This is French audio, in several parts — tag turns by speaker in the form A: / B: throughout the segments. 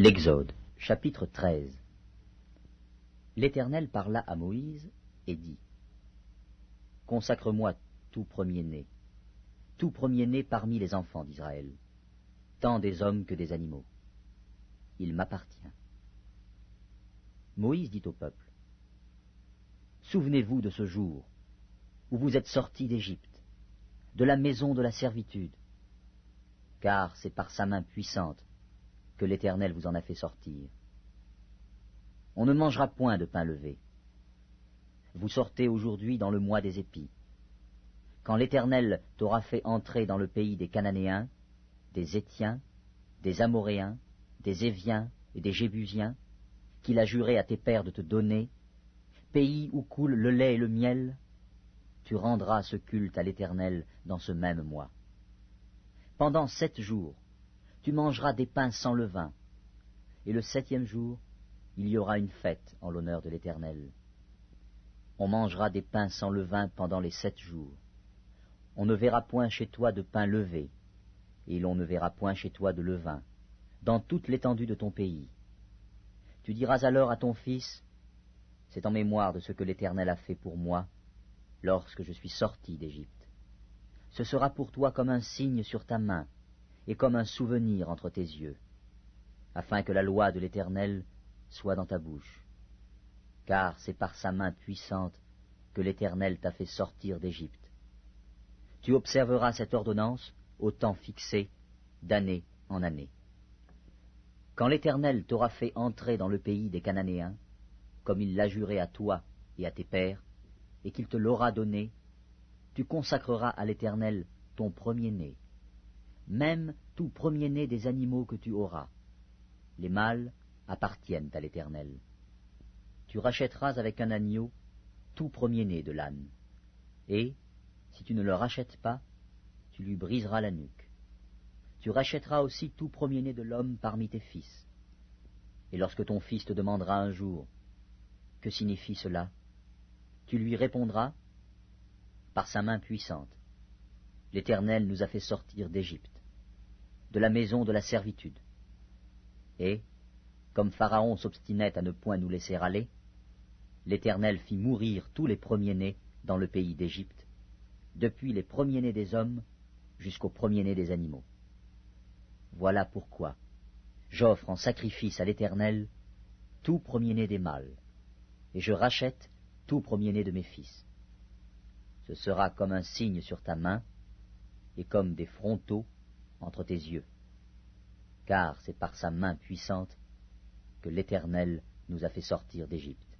A: L'Exode, chapitre 13. L'Éternel parla à Moïse et dit : Consacre-moi tout premier-né parmi les enfants d'Israël, tant des hommes que des animaux. Il m'appartient. Moïse dit au peuple : Souvenez-vous de ce jour où vous êtes sortis d'Égypte, de la maison de la servitude, car c'est par sa main puissante que l'Éternel vous en a fait sortir. On ne mangera point de pain levé. Vous sortez aujourd'hui dans le mois des épis. Quand l'Éternel t'aura fait entrer dans le pays des Cananéens, des Héthiens, des Amoréens, des Éviens et des Jébusiens, qu'il a juré à tes pères de te donner, pays où coule le lait et le miel, tu rendras ce culte à l'Éternel dans ce même mois. Pendant 7 jours, tu mangeras des pains sans levain, et le 7e jour, il y aura une fête en l'honneur de l'Éternel. On mangera des pains sans levain pendant les 7 jours. On ne verra point chez toi de pain levé, et l'on ne verra point chez toi de levain, dans toute l'étendue de ton pays. Tu diras alors à ton fils : c'est en mémoire de ce que l'Éternel a fait pour moi, lorsque je suis sorti d'Égypte. Ce sera pour toi comme un signe sur ta main, et comme un souvenir entre tes yeux, afin que la loi de l'Éternel soit dans ta bouche. Car c'est par sa main puissante que l'Éternel t'a fait sortir d'Égypte. Tu observeras cette ordonnance au temps fixé, d'année en année. Quand l'Éternel t'aura fait entrer dans le pays des Cananéens, comme il l'a juré à toi et à tes pères, et qu'il te l'aura donné, tu consacreras à l'Éternel ton premier-né, même tout premier-né des animaux que tu auras. Les mâles appartiennent à l'Éternel. Tu rachèteras avec un agneau tout premier-né de l'âne, et, si tu ne le rachètes pas, tu lui briseras la nuque. Tu rachèteras aussi tout premier-né de l'homme parmi tes fils. Et lorsque ton fils te demandera un jour : que signifie cela ? Tu lui répondras : par sa main puissante, l'Éternel nous a fait sortir d'Égypte, de la maison de la servitude. Et, comme Pharaon s'obstinait à ne point nous laisser aller, l'Éternel fit mourir tous les premiers-nés dans le pays d'Égypte, depuis les premiers-nés des hommes jusqu'aux premiers-nés des animaux. Voilà pourquoi j'offre en sacrifice à l'Éternel tout premier-né des mâles, et je rachète tout premier-né de mes fils. Ce sera comme un signe sur ta main, et comme des frontaux entre tes yeux, car c'est par sa main puissante que l'Éternel nous a fait sortir d'Égypte.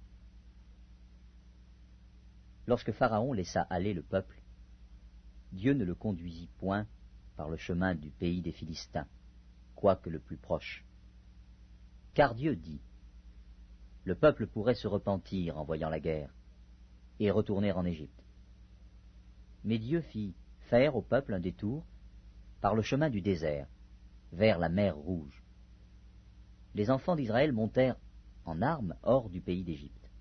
A: Lorsque Pharaon laissa aller le peuple, Dieu ne le conduisit point par le chemin du pays des Philistins, quoique le plus proche. Car Dieu dit : le peuple pourrait se repentir en voyant la guerre, et retourner en Égypte. Mais Dieu fit faire au peuple un détour par le chemin du désert, vers la mer Rouge. Les enfants d'Israël montèrent en armes hors du pays d'Égypte.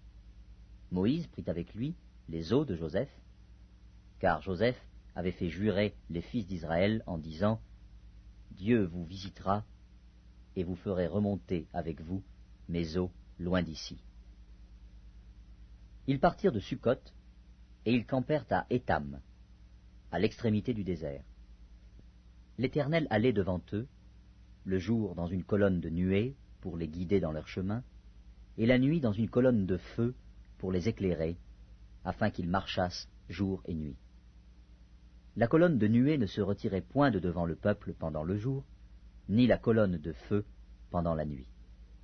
A: Moïse prit avec lui les os de Joseph, car Joseph avait fait jurer les fils d'Israël en disant : Dieu vous visitera, et vous ferez remonter avec vous mes os loin d'ici. Ils partirent de Sukkot, et ils campèrent à Étam, à l'extrémité du désert. L'Éternel allait devant eux, le jour dans une colonne de nuée pour les guider dans leur chemin, et la nuit dans une colonne de feu pour les éclairer, afin qu'ils marchassent jour et nuit. La colonne de nuée ne se retirait point de devant le peuple pendant le jour, ni la colonne de feu pendant la nuit.